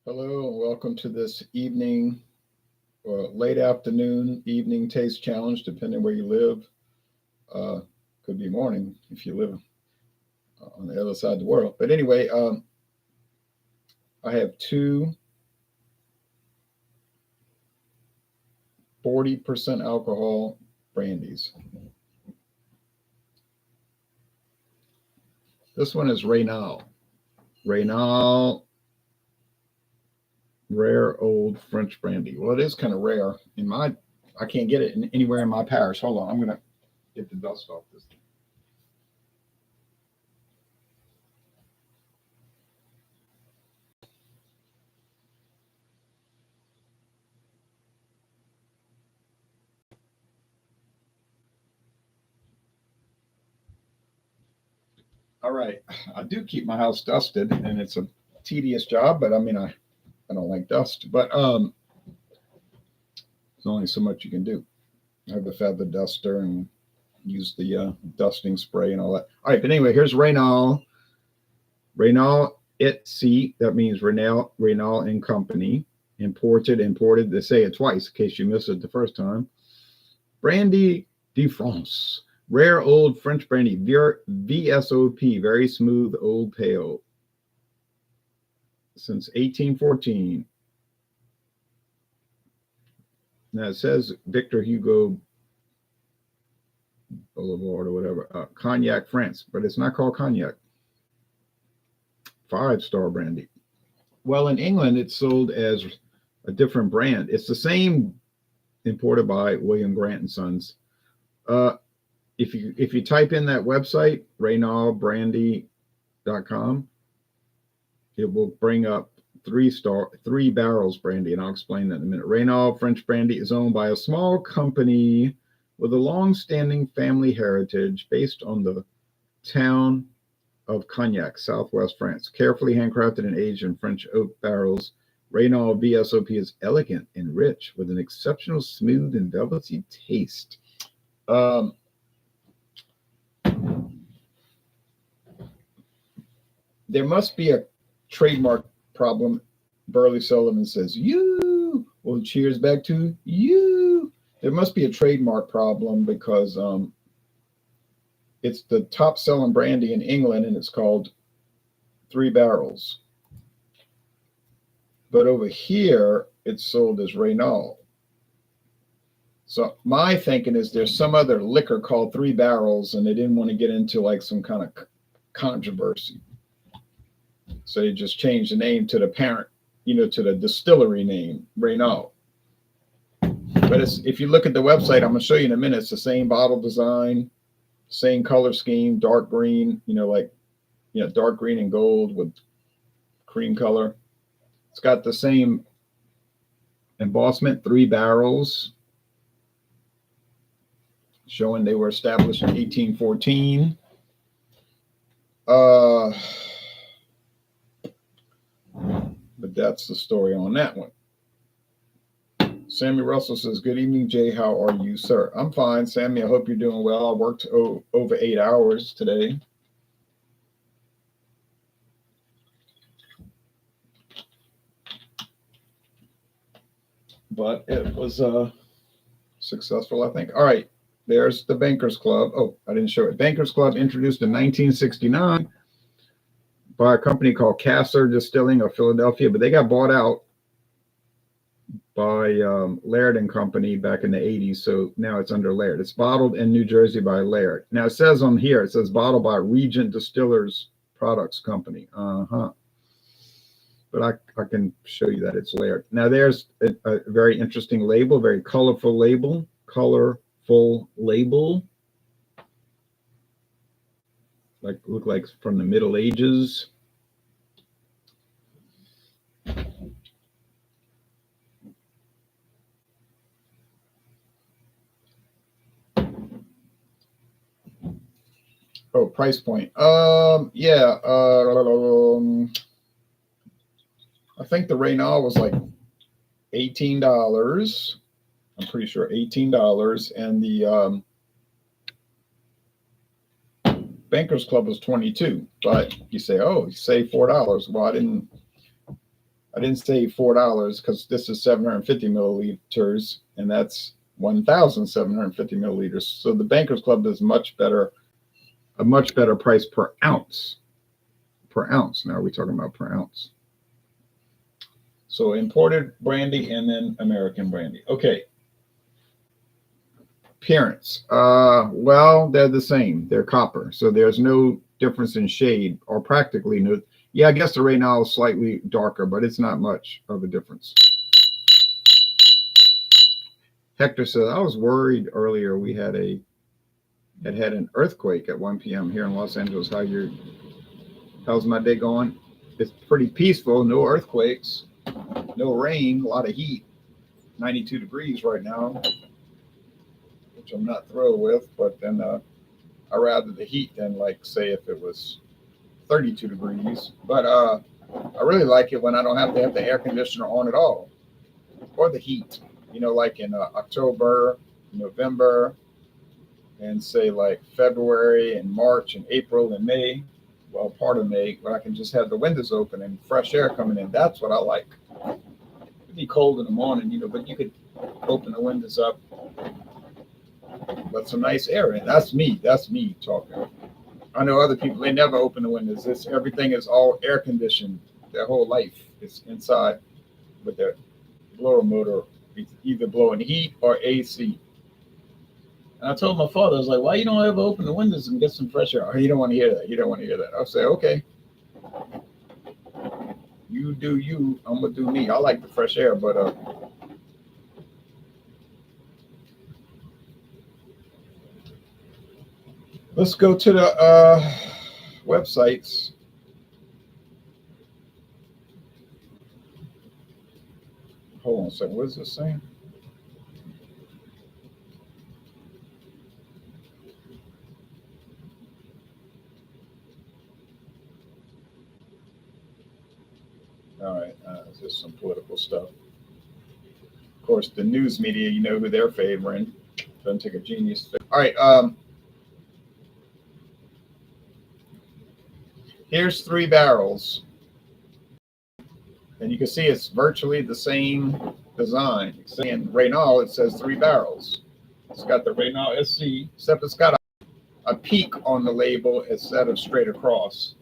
Hello and welcome to this evening or late afternoon, evening taste challenge, depending where you live. Uh, could be morning if you live on the other side of the world. But anyway, I have two 40% alcohol brandies. This one is Raynal. Raynal Rare Old French Brandy. Well, it is kind of rare. I can't get it anywhere in my parish. Hold on, I'm going to get the dust off this thing. All right. I do keep my house dusted, and it's a tedious job, but I don't like dust. But there's only so much you can do. I have a feather duster and use the dusting spray and all that. All right, but anyway, here's Raynal. Raynal Etsy, that means Raynal and Company. Imported. They say it twice in case you missed it the first time. Brandy de France. Rare old French brandy, VSOP, very smooth old pale. Since 1814. Now it says Victor Hugo Boulevard or whatever, Cognac, France, but it's not called Cognac. 5-star brandy. Well, in England, it's sold as a different brand. It's the same, imported by William Grant and Sons. If you type in that website, raynalbrandy.com, it will bring up 3 barrels brandy, and I'll explain that in a minute. Raynal French brandy is owned by a small company with a long-standing family heritage based on the town of Cognac, southwest France. Carefully handcrafted and aged in French oak barrels, Raynal VSOP is elegant and rich with an exceptional smooth and velvety taste. There must be a trademark problem. Burley Sullivan says, you. Well, cheers back to you. There must be a trademark problem because it's the top selling brandy in England and it's called 3 Barrels. But over here, it's sold as Raynal. So my thinking is there's some other liquor called 3 Barrels and they didn't want to get into like some kind of controversy. So they just changed the name to the parent, to the distillery name, Raynal. But if you look at the website, I'm going to show you in a minute, it's the same bottle design, same color scheme, dark green, dark green and gold with cream color. It's got the same embossment, 3 barrels, showing they were established in 1814. But that's the story on that one. Sammy Russell says, good evening, Jay. How are you, sir? I'm fine, Sammy. I hope you're doing well. I worked over 8 hours today. But it was successful, I think. All right, there's the Bankers Club. Oh, I didn't show it. Bankers Club introduced in 1969 by a company called Casser Distilling of Philadelphia, but they got bought out by Laird and Company back in the 80s, so now it's under Laird. It's bottled in New Jersey by Laird. Now it says on here, it says bottled by Regent Distillers Products Company. But I can show you that it's Laird. Now there's a very interesting label, very colorful label. Look like from the Middle Ages. Oh, price point. Yeah. I think the Raynal was like $18. I'm pretty sure $18, and the Bankers Club was $22. But you say, oh, you saved $4. Well, I I didn't say $4 because this is 750 milliliters, and that's 1,750 milliliters. So the Bankers Club does a much better price per ounce. Per ounce. Now we're talking about per ounce. So imported brandy and then American brandy. Okay. Appearance. Well, they're the same. They're copper. So there's no difference in shade, or practically no. Yeah, I guess the Raynal is slightly darker, but it's not much of a difference. Hector says, I was worried earlier we had an earthquake at 1 p.m. here in Los Angeles. How's my day going? It's pretty peaceful. No earthquakes, no rain, a lot of heat. 92 degrees right now, which I'm not thrilled with, but then I rather the heat than, like, say, if it was 32 degrees. But I really like it when I don't have to have the air conditioner on at all, or the heat, like in October, November, and say like February and March and April and May. Well, part of May, where I can just have the windows open and fresh air coming in. That's what I like. It'd be cold in the morning, but you could open the windows up, let some nice air in. That's me talking. I know other people, they never open the windows. Everything is all air conditioned. Their whole life is inside with their blower motor, either blowing heat or AC. And I told my father, I was like, why you don't ever open the windows and get some fresh air? Oh, you don't want to hear that. You don't want to hear that. I'll say, okay. You do you. I'm going to do me. I like the fresh air, but let's go to the websites. Hold on a second. What is this saying? All right. It's just some political stuff. Of course, the news media, you know who they're favoring. Doesn't take a genius. All right. Here's 3 barrels. And you can see it's virtually the same design. In Raynal, it says 3 barrels. It's got the Raynal SC, except it's got a peak on the label instead of straight across.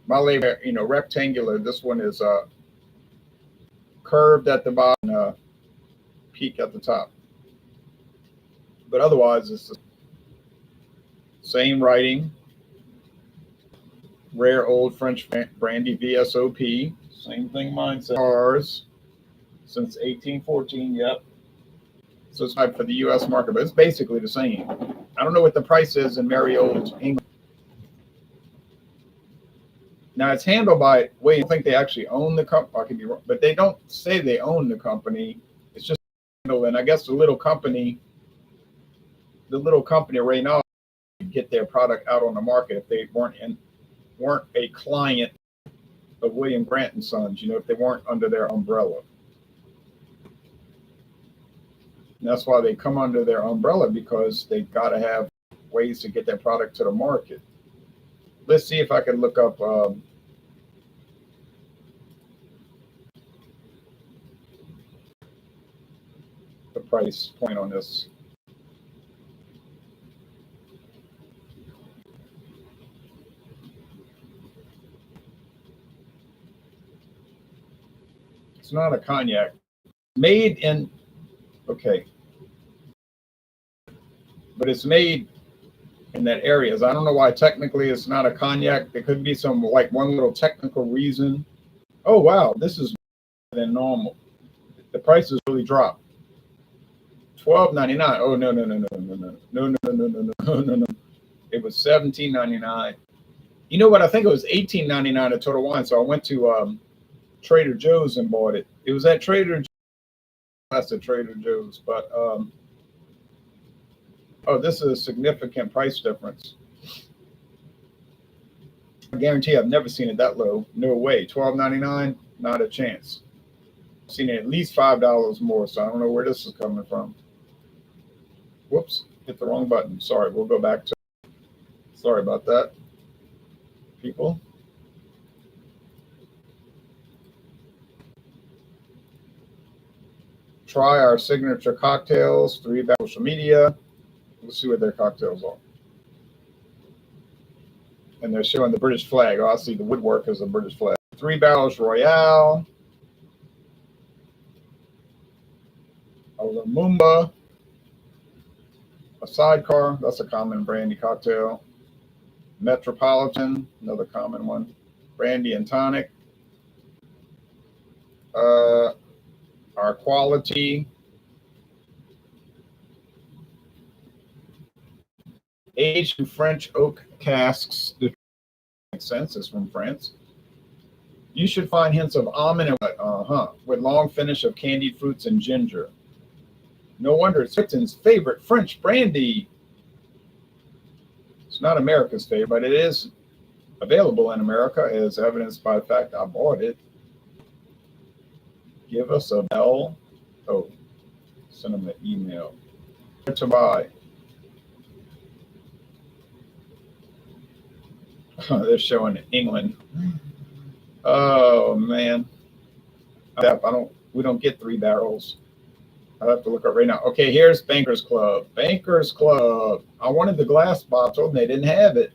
My label, rectangular. This one is curved at the bottom, peak at the top. But otherwise, it's the same writing. Rare old French brandy, VSOP. Same thing mine says. Ours since 1814. Yep. So it's not for the U.S. market, but it's basically the same. I don't know what the price is in merry old England. Now it's handled by William. I think they actually own the company. I could be wrong, but they don't say they own the company. It's just handled, and I guess the little company Raynal, get their product out on the market if they weren't a client of William Grant and Sons, if they weren't under their umbrella. And that's why they come under their umbrella, because they've got to have ways to get their product to the market. Let's see if I can look up the price point on this. It's not a cognac. Made in, okay. But it's made in that area. I don't know why technically it's not a cognac. There could be one little technical reason. Oh, wow, this is more than normal. The prices really dropped. $12.99. Oh, no. It was $17.99. You know what? I think it was $18.99 at Total Wine. So I went to Trader Joe's and bought it. It was at Trader Joe's. That's at Trader Joe's, but this is a significant price difference. I guarantee I've never seen it that low. No way. $12.99, not a chance. I've seen it at least $5 more, so I don't know where this is coming from. Whoops, hit the wrong button. Sorry, we'll go back to. Sorry about that, people. Try our signature cocktails. 3 Barrels social media. Let's see what their cocktails are. And they're showing the British flag. Oh, I see the woodwork as a British flag. 3 Barrels Royale. A Lumumba. A Sidecar. That's a common brandy cocktail. Metropolitan. Another common one. Brandy and tonic. Our quality. Aged in French oak casks. This makes sense. It's from France. You should find hints of almond and with long finish of candied fruits and ginger. No wonder it's Britain's favorite French brandy. It's not America's favorite, but it is available in America, as evidenced by the fact I bought it. Give us a bell. Oh, send them an email. Where to buy? They're showing England. Oh man, we don't get 3 Barrels. I have to look up right now. Okay, here's Bankers Club. Bankers Club. I wanted the glass bottle, and they didn't have it.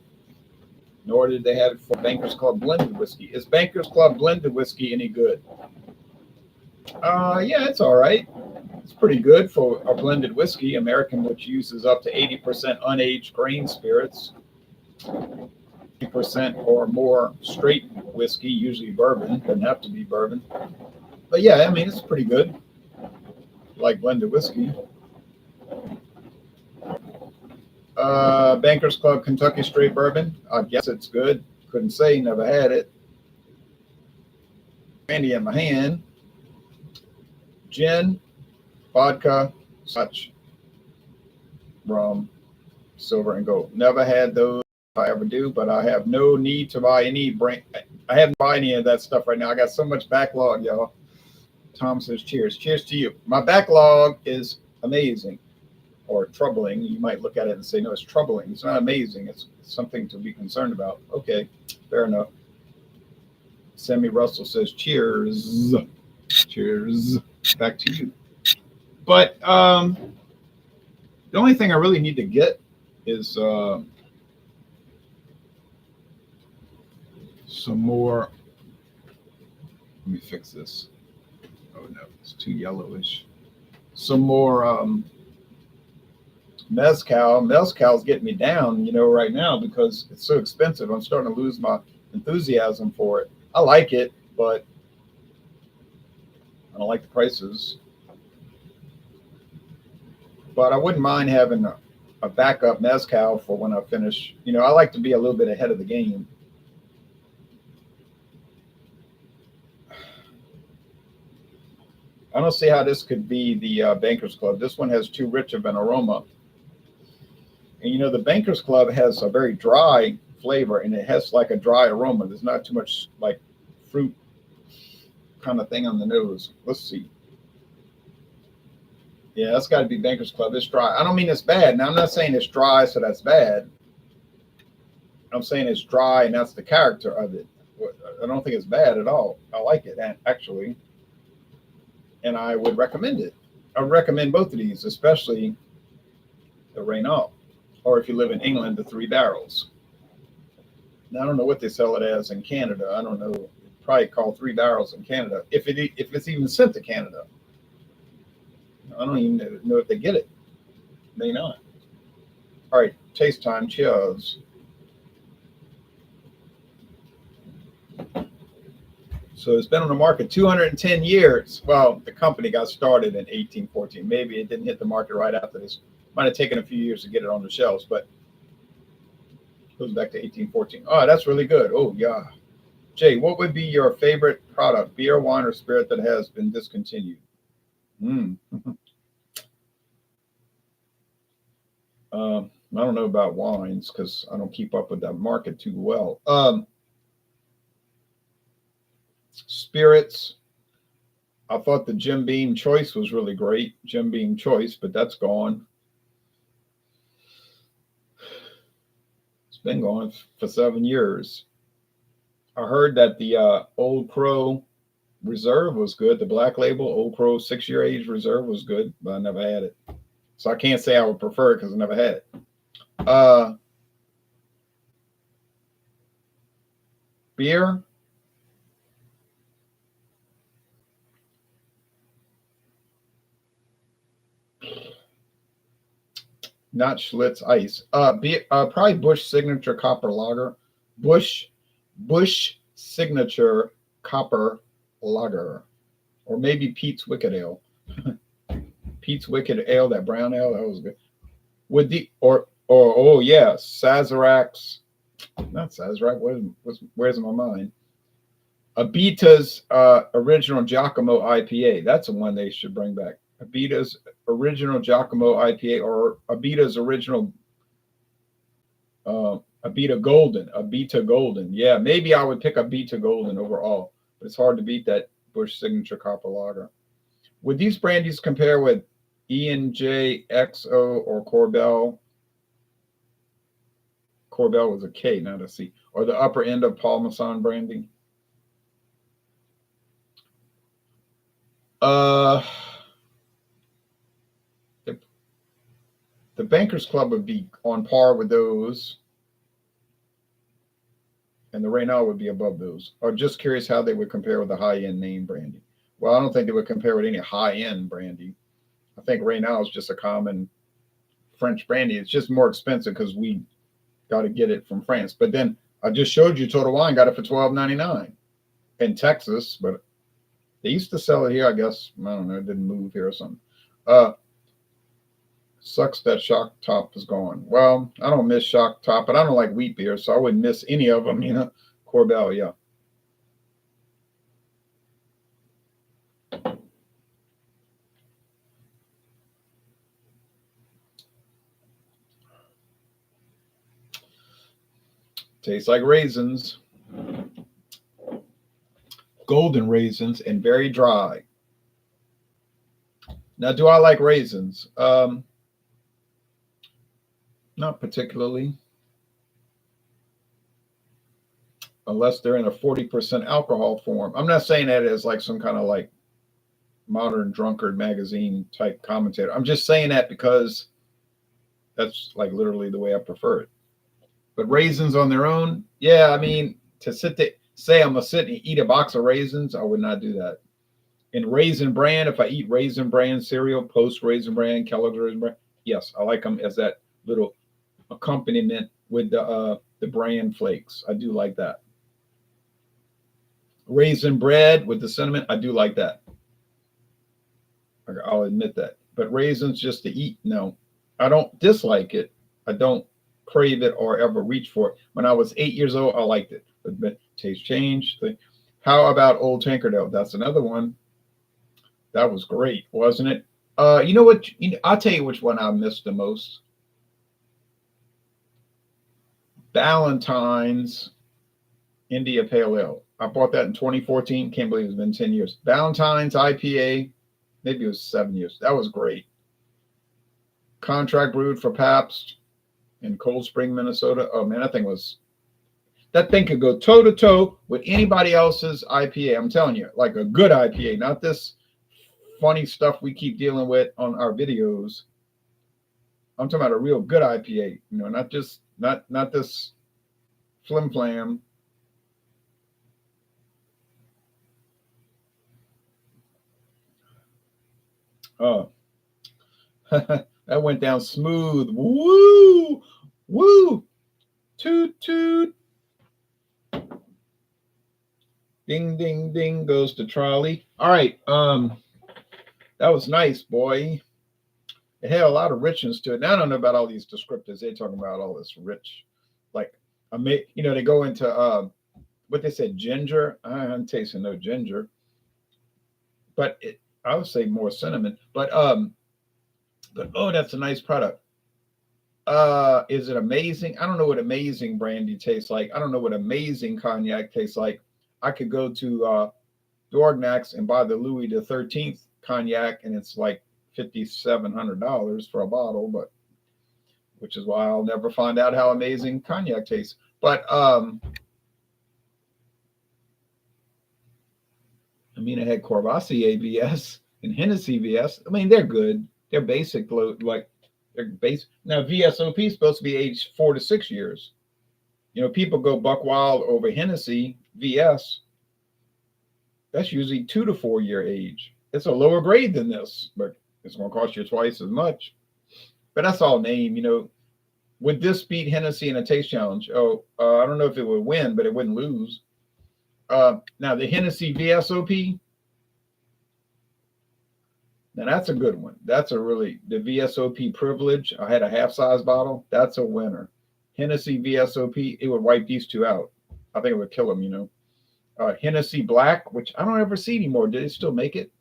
Nor did they have it for Bankers Club blended whiskey. Is Bankers Club blended whiskey any good? Yeah, it's all right. It's pretty good for a blended whiskey. American, which uses up to 80% unaged grain spirits, 80% or more straight whiskey, usually bourbon. Doesn't have to be bourbon. But yeah, I mean, it's pretty good. Like blended whiskey. Bankers Club Kentucky Straight Bourbon. I guess it's good. Couldn't say, never had it. Brandy in my hand. Gin, vodka, such, rum, silver, and gold. Never had those. If I ever do, but I have no need to buy any brand. I haven't bought any of that stuff right now. I got so much backlog, y'all. Tom says, cheers. Cheers to you. My backlog is amazing or troubling. You might look at it and say, no, it's troubling. It's not amazing. It's something to be concerned about. Okay, fair enough. Sammy Russell says, cheers. Cheers. Back to you. But the only thing I really need to get is some more. Let me fix this. Oh no, it's too yellowish. Some more mezcal. Mezcal's getting me down, right now because it's so expensive. I'm starting to lose my enthusiasm for it. I like it, but I don't like the prices. But I wouldn't mind having a backup mezcal for when I finish. I like to be a little bit ahead of the game. I don't see how this could be the Bankers Club. This one has too rich of an aroma. And the Bankers Club has a very dry flavor, and it has like a dry aroma. There's not too much like fruit kind of thing on the nose. Let's see. Yeah, that's got to be Bankers Club. It's dry. I don't mean it's bad. Now, I'm not saying it's dry, so that's bad. I'm saying it's dry, and that's the character of it. I don't think it's bad at all. I like it, actually. And I would recommend it. I would recommend both of these, especially the Raynal, or if you live in England, the 3 Barrels. Now, I don't know what they sell it as in Canada. I don't know. It's probably called 3 Barrels in Canada, if it's even sent to Canada. I don't even know if they get it. May not. All right, taste time. Cheers. So it's been on the market 210 years. Well, the company got started in 1814. Maybe it didn't hit the market right after this. Might have taken a few years to get it on the shelves, but it goes back to 1814. Oh, that's really good. Oh, yeah. Jay, what would be your favorite product, beer, wine, or spirit that has been discontinued? I don't know about wines because I don't keep up with that market too well. Spirits. I thought the Jim Beam Choice was really great. Jim Beam Choice, but that's gone. It's been gone for 7 years. I heard that the Old Crow Reserve was good. The Black Label Old Crow 6-year age Reserve was good, but I never had it. So I can't say I would prefer it because I never had it. Beer. Not Schlitz Ice. Probably Bush Signature Copper Lager. Bush Signature Copper Lager, or maybe Pete's Wicked Ale. Pete's Wicked Ale, that brown ale, that was good. With the or oh yeah, Sazerac's, not Sazerac. Where's my mind? Abita's original Giacomo IPA. That's the one they should bring back. Abita's original Giacomo IPA, or Abita's original Abita Golden. Yeah, maybe I would pick Abita Golden overall, but it's hard to beat that Bush Signature Copper Lager. Would these brandies compare with E&J, XO, or Corbel? Corbel was a K, not a C. Or the upper end of Paul Masson brandy? The Bankers Club would be on par with those, and the Raynal would be above those. Or just curious how they would compare with the high-end name brandy. Well, I don't think they would compare with any high-end brandy. I think Raynal is just a common French brandy. It's just more expensive because we got to get it from France. But then I just showed you Total Wine got it for $12.99 in Texas, but they used to sell it here, I guess. I don't know, it didn't move here or something. Sucks that Shock Top is gone. Well, I don't miss Shock Top, but I don't like wheat beer, so I wouldn't miss any of them, Corbel, yeah. Tastes like raisins. Golden raisins and very dry. Now, do I like raisins? Not particularly. Unless they're in a 40% alcohol form. I'm not saying that as like some kind of like modern drunkard magazine type commentator. I'm just saying that because that's like literally the way I prefer it. But raisins on their own, yeah, I mean, to sit there, say I'm going to sit and eat a box of raisins, I would not do that. And Raisin Bran, if I eat Raisin Bran cereal, Post Raisin Bran, Kellogg's Raisin Bran, yes, I like them as that little accompaniment with the bran flakes. I do like that. Raisin bread with the cinnamon, I do like that. I'll admit that. But raisins just to eat, no. I don't dislike it. I don't crave it or ever reach for it. When I was 8 years old, I liked it. But taste change. How about Old Tankerdale? That's another one. That was great, wasn't it? You know what? I'll tell you which one I missed the most. Ballantine's India Pale Ale. I bought that in 2014. Can't believe it's been 10 years. Ballantine's IPA. Maybe it was 7 years. That was great. Contract brewed for Pabst in Cold Spring, Minnesota. Oh man, that thing could go toe to toe with anybody else's IPA. I'm telling you, like a good IPA, not this funny stuff we keep dealing with on our videos. I'm talking about a real good IPA, not just not this flim flam. Oh, that went down smooth. Woo, woo, toot toot. Ding ding ding goes the trolley. All right, that was nice, boy. It had a lot of richness to it. Now I don't know about all these descriptors. They're talking about all this rich, like they go into what they said, ginger. I'm tasting no ginger, but I would say more cinnamon. But oh, that's a nice product. Is it amazing? I don't know what amazing brandy tastes like. I don't know what amazing cognac tastes like. I could go to Dorgnac's and buy the Louis the 13th cognac, and it's like $5,700 for a bottle, but which is why I'll never find out how amazing cognac tastes. But I mean, I had Courvoisier ABS and Hennessy VS. I mean, they're good. They're basic, like they're basic. Now, VSOP is supposed to be aged 4 to 6 years. You know, people go buck wild over Hennessy VS. That's usually 2 to 4 year age. It's a lower grade than this, but it's going to cost you twice as much. But that's all name. You know, would this beat Hennessy in a taste challenge? Oh, I don't know if it would win, but it wouldn't lose. Now the Hennessy VSOP. Now that's a good one. That's a really the VSOP privilege. I had a half size bottle. That's a winner. Hennessy VSOP. It would wipe these two out. I think it would kill them. You know. Hennessy Black, which I don't ever see anymore. Did they still make it?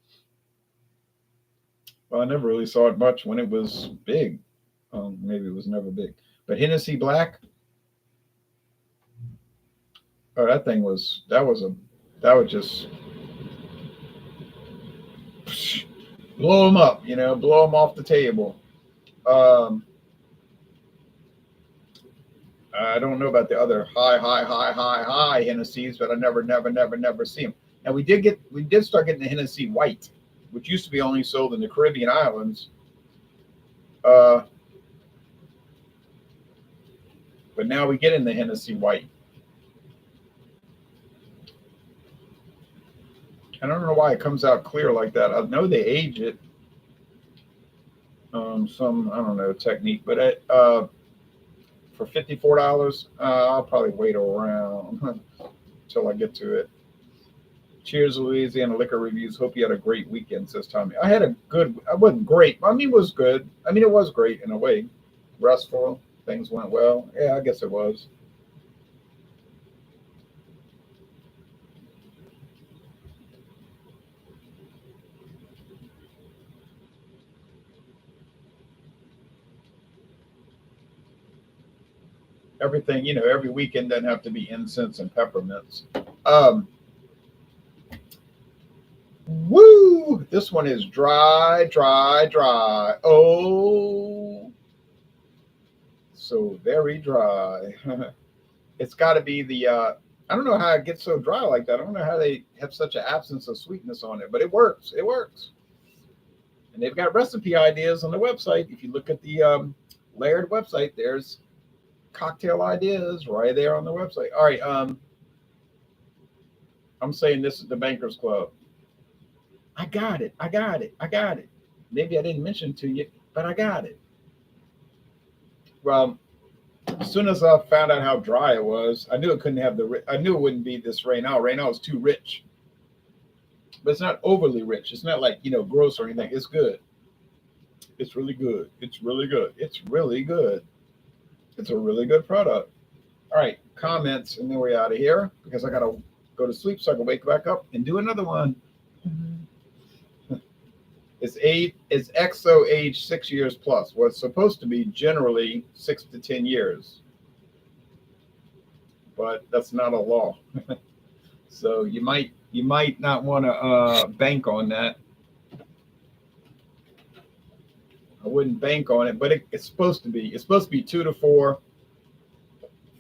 Well, I never really saw it much when it was big. Maybe it was never big. But Hennessy Black. Oh, that would just blow them up, you know, blow them off the table. Um, I don't know about the other high Hennessy's, but I never see them. And we did start getting the Hennessy White, which used to be only sold in the Caribbean islands. Uh, but now we get in the Hennessy White. I don't know why it comes out clear like that. I know they age it. Some, I don't know, technique, but for $54, I'll probably wait around until I get to it. Cheers, Louisiana Liquor Reviews. Hope you had a great weekend, says Tommy. I wasn't great. I mean, it was good. I mean, it was great in a way. Restful. Things went well. Yeah, I guess it was. Everything, you know, every weekend doesn't have to be incense and peppermints. Um, Woo! This one is dry, dry, dry. Oh, so very dry. It's got to be the. I don't know how it gets so dry like that. I don't know how they have such an absence of sweetness on it, but it works. It works. And they've got recipe ideas on the website. If you look at the Laird website, there's cocktail ideas right there on the website. All right. I'm saying this is the Bankers Club. I got it. I got it. I got it. Maybe I didn't mention to you, but I got it. Well, as soon as I found out how dry it was, I knew it couldn't have I knew it wouldn't be this Raynal. Raynal is too rich, but it's not overly rich. It's not like, you know, gross or anything. It's good. It's really good. It's really good. It's really good. It's a really good product. All right, comments, and then we're out of here because I gotta go to sleep so I can wake back up and do another one. It's XO age 6 years plus. Well, it's supposed to be generally 6 to 10 years, but that's not a law. So you might not want to bank on that. I wouldn't bank on it, but it's supposed to be. It's supposed to be 2 to 4,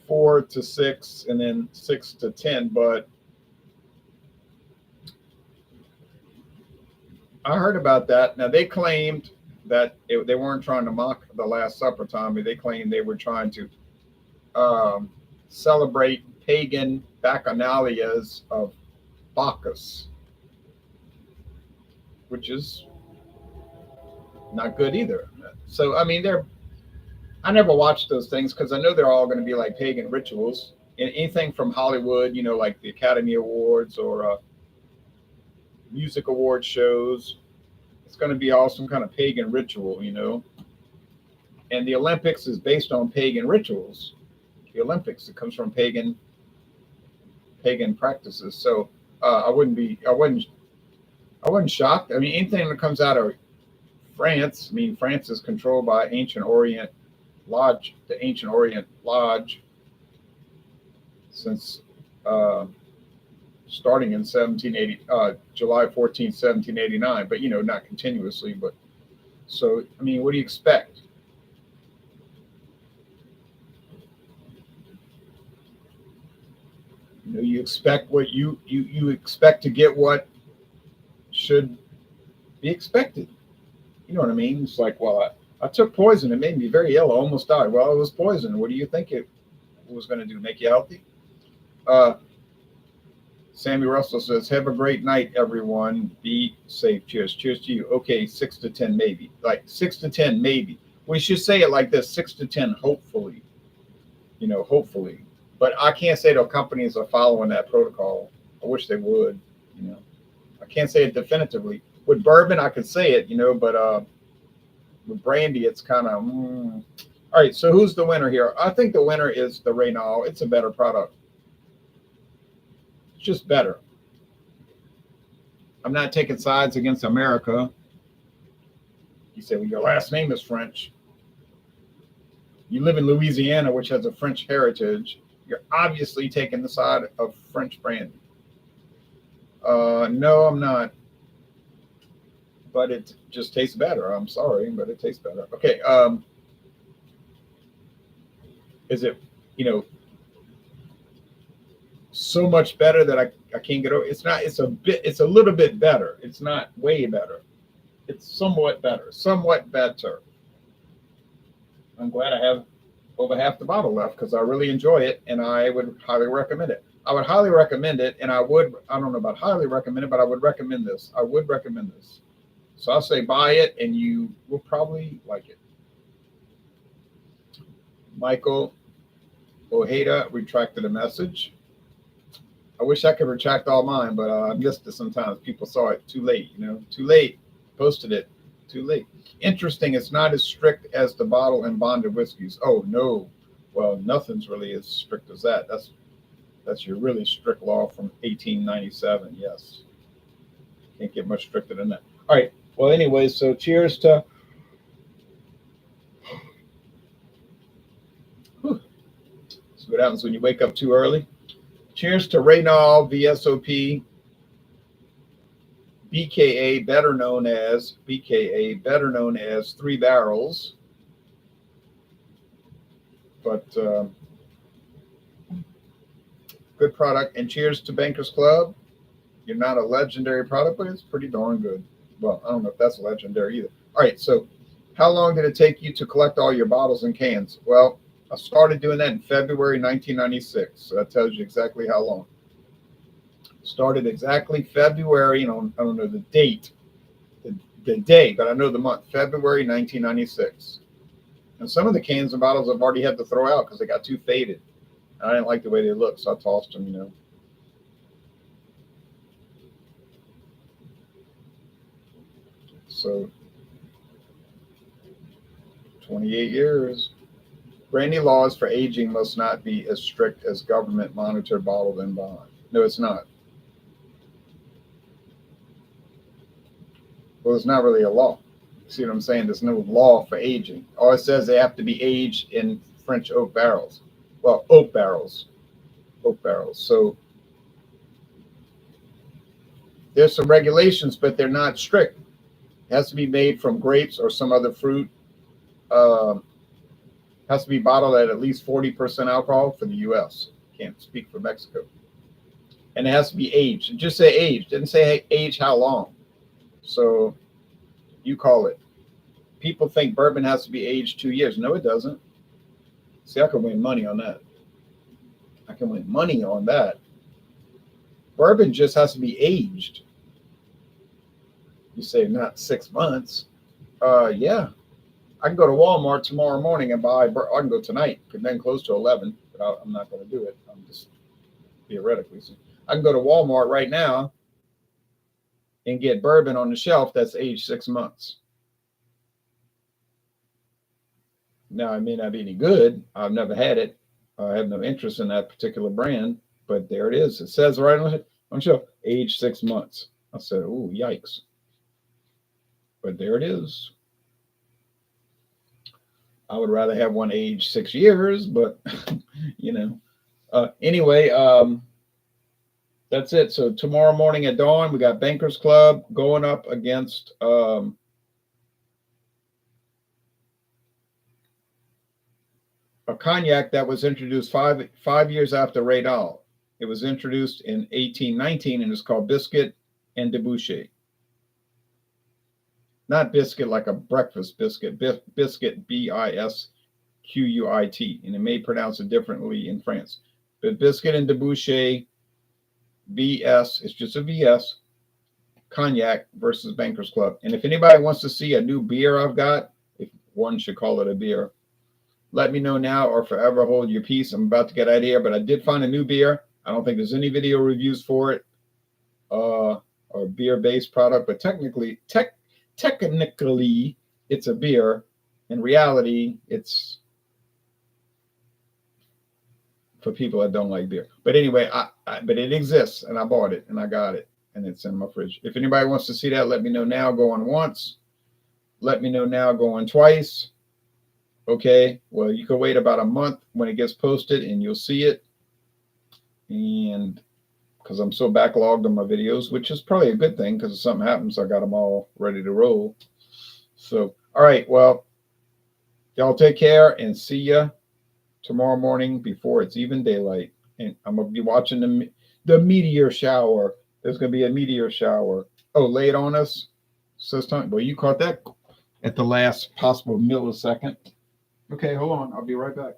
4 to 6, and then 6 to 10. But I heard about that. Now they claimed that they weren't trying to mock the Last Supper, Tommy. They claimed they were trying to celebrate pagan bacchanalias of Bacchus, which is not good either. So I mean, I never watched those things because I know they're all going to be like pagan rituals. And anything from Hollywood, you know, like the Academy Awards or music award shows, it's going to be all some kind of pagan ritual, you know. And the Olympics is based on pagan rituals. The Olympics, it comes from pagan practices. So I wasn't shocked. I mean, anything that comes out of France, I mean, France is controlled by Ancient Orient Lodge, the Ancient Orient Lodge, since starting in July 14th, 1789, but, you know, not continuously. But so, I mean, what do you expect? You know, you expect what you expect to get what should be expected. You know what I mean? It's like, well, I took poison. It made me very ill. I almost died. Well, it was poison. What do you think it was going to do? Make you healthy? Uh, Sammy Russell says, have a great night, everyone. Be safe. Cheers. Cheers to you. Okay, 6 to 10, maybe. Like 6 to 10, maybe. We should say it like this, 6 to 10, hopefully. Hopefully. But I can't say the companies are following that protocol. I wish they would. I can't say it definitively. With bourbon, I could say it, but with brandy, it's kind of. All right, so who's the winner here? I think the winner is the Raynal. It's a better product. It's just better. I'm not taking sides against America. You say, well, your last name is French. You live in Louisiana, which has a French heritage. You're obviously taking the side of French brandy. No, I'm not. But it just tastes better. I'm sorry, but it tastes better. Okay. Is it, so much better that I can't get over? It's not. It's a little bit better. It's not way better. It's somewhat better. Somewhat better. I'm glad I have over half the bottle left because I really enjoy it and I would highly recommend it. I would highly recommend it, and I don't know about highly recommend it, but I would recommend this. I would recommend this. So I'll say buy it, and you will probably like it. Michael Ojeda retracted a message. I wish I could retract all mine, but I missed it sometimes. People saw it too late, too late. Posted it too late. Interesting. It's not as strict as the bottle and bonded whiskeys. Oh, no. Well, nothing's really as strict as that. That's your really strict law from 1897. Yes. Can't get much stricter than that. All right. Well, anyway, so cheers to. See what happens when you wake up too early. Cheers to Raynal VSOP, BKA, better known as 3 Barrels. But good product. And cheers to Bankers Club. You're not a legendary product, but it's pretty darn good. Well, I don't know if that's legendary either. All right, so how long did it take you to collect all your bottles and cans? Well, I started doing that in February 1996, so that tells you exactly how long. Started exactly February, I don't know the date, the day, but I know the month, February 1996. And some of the cans and bottles I've already had to throw out because they got too faded. I didn't like the way they looked, so I tossed them, So 28 years. Brandy laws for aging must not be as strict as government monitored bottled and bond. No, it's not. Well, it's not really a law. See what I'm saying? There's no law for aging. All it says they have to be aged in French oak barrels. Well, oak barrels. Oak barrels. So there's some regulations, but they're not strict. It has to be made from grapes or some other fruit. Has to be bottled at least 40% alcohol for the U.S. Can't speak for Mexico. And it has to be aged. It just say aged. Didn't say hey, age how long. So you call it. People think bourbon has to be aged 2 years. No, it doesn't. See, I can win money on that. I can win money on that. Bourbon just has to be aged. You say not 6 months. Yeah. I can go to Walmart tomorrow morning and buy. I can go tonight, and then close to 11. But I'm not going to do it. I'm just theoretically. So I can go to Walmart right now and get bourbon on the shelf that's aged 6 months. Now, it may not be any good. I've never had it. I have no interest in that particular brand, but there it is. It says right on the shelf, aged 6 months. I said, "Ooh, yikes!" But there it is. I would rather have one aged 6 years, but Anyway, that's it. So tomorrow morning at dawn, we got Bankers Club going up against a cognac that was introduced five years after Raynal. It was introduced in 1819 and it's called Biscuit and Debouché. Not biscuit like a breakfast biscuit. Biscuit, Bisquit, and it may pronounce it differently in France. But Biscuit and Debouché VS, it's just a VS, Cognac versus Bankers Club. And if anybody wants to see a new beer I've got, if one should call it a beer, let me know now or forever hold your peace. I'm about to get out of here, but I did find a new beer. I don't think there's any video reviews for it, or beer-based product, but technically it's a beer. In reality, it's for people that don't like beer. But anyway, but it exists, and I bought it, and I got it, and it's in my fridge. If anybody wants to see that, let me know now. Going once. Let me know now. Going twice. Okay. Well, you can wait about a month when it gets posted, and you'll see it. And because I'm so backlogged on my videos, which is probably a good thing, because if something happens, I got them all ready to roll. So, all right. Well, y'all take care, and see ya tomorrow morning before it's even daylight. And I'm going to be watching the meteor shower. There's going to be a meteor shower. Oh, lay it on us. Says time. Well, you caught that at the last possible millisecond. Okay, hold on. I'll be right back.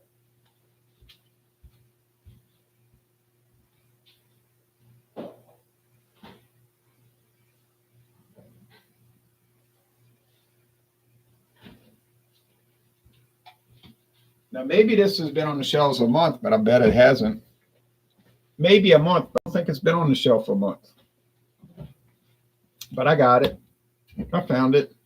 Now, maybe this has been on the shelves a month, but I bet it hasn't. Maybe a month, but I don't think it's been on the shelf a month. But I got it. I found it.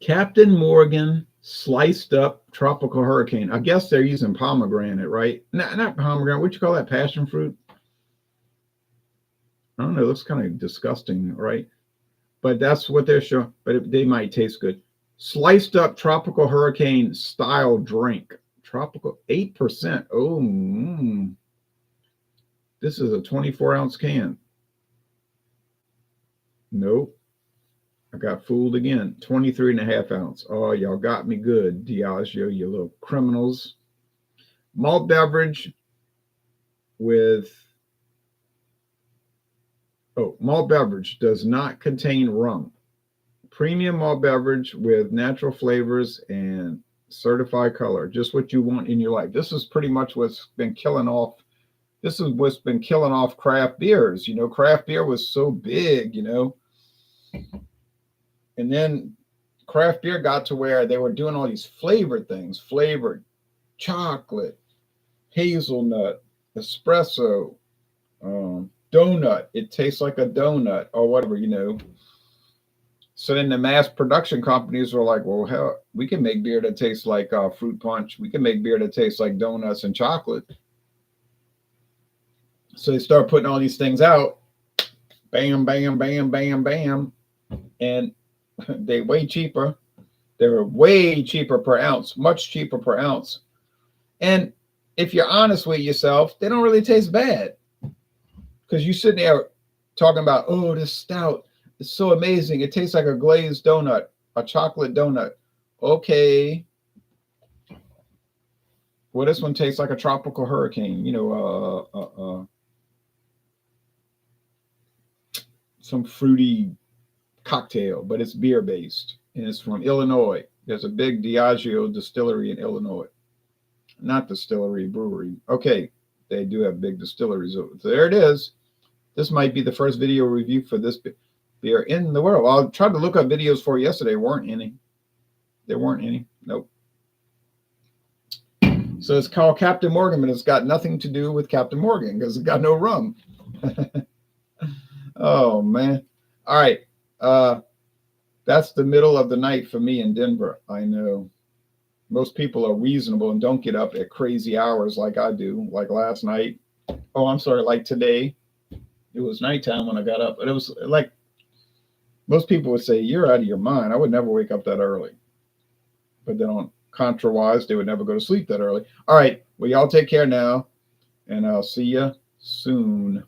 Captain Morgan sliced up tropical hurricane. I guess they're using pomegranate, right? Not pomegranate. What you call that? Passion fruit? I don't know. It looks kind of disgusting, right? But that's what they're showing. But they might taste good. Sliced up tropical hurricane style drink. Tropical 8%. Oh, this is a 24-ounce can. Nope. I got fooled again. 23.5 ounce. Oh, y'all got me good, Diageo, you little criminals. Malt beverage with, malt beverage does not contain rum. Premium malt beverage with natural flavors and certified color. Just what you want in your life. This is pretty much what's been killing off. This is what's been killing off craft beers. You know, craft beer was so big, you know. And then craft beer got to where they were doing all these flavored things. Flavored chocolate, hazelnut, espresso, donut. It tastes like a donut or whatever, you know. So then the mass production companies were like, well, hell, we can make beer that tastes like fruit punch. We can make beer that tastes like donuts and chocolate. So they start putting all these things out. Bam, bam, bam, bam, bam. And they're way cheaper. They're way cheaper per ounce, much cheaper per ounce. And if you're honest with yourself, they don't really taste bad. Because you're sitting there talking about, oh, this stout. It's so amazing. It tastes like a glazed donut, a chocolate donut. Okay. Well, this one tastes like a tropical hurricane, you know, some fruity cocktail, but it's beer based and it's from Illinois. There's a big Diageo distillery in Illinois. Not distillery, brewery. Okay. They do have big distilleries. So there it is. This might be the first video review for this beer in the world. I tried to look up videos for yesterday. Weren't any. There weren't any. Nope. So it's called Captain Morgan, but it's got nothing to do with Captain Morgan because it's got no rum. Oh, man. All right. That's the middle of the night for me in Denver. I know. Most people are reasonable and don't get up at crazy hours like I do, like last night. Oh, I'm sorry, like today. It was nighttime when I got up. But it was like, most people would say, you're out of your mind. I would never wake up that early. But then on contra-wise, they would never go to sleep that early. All right. Well, y'all take care now. And I'll see you soon.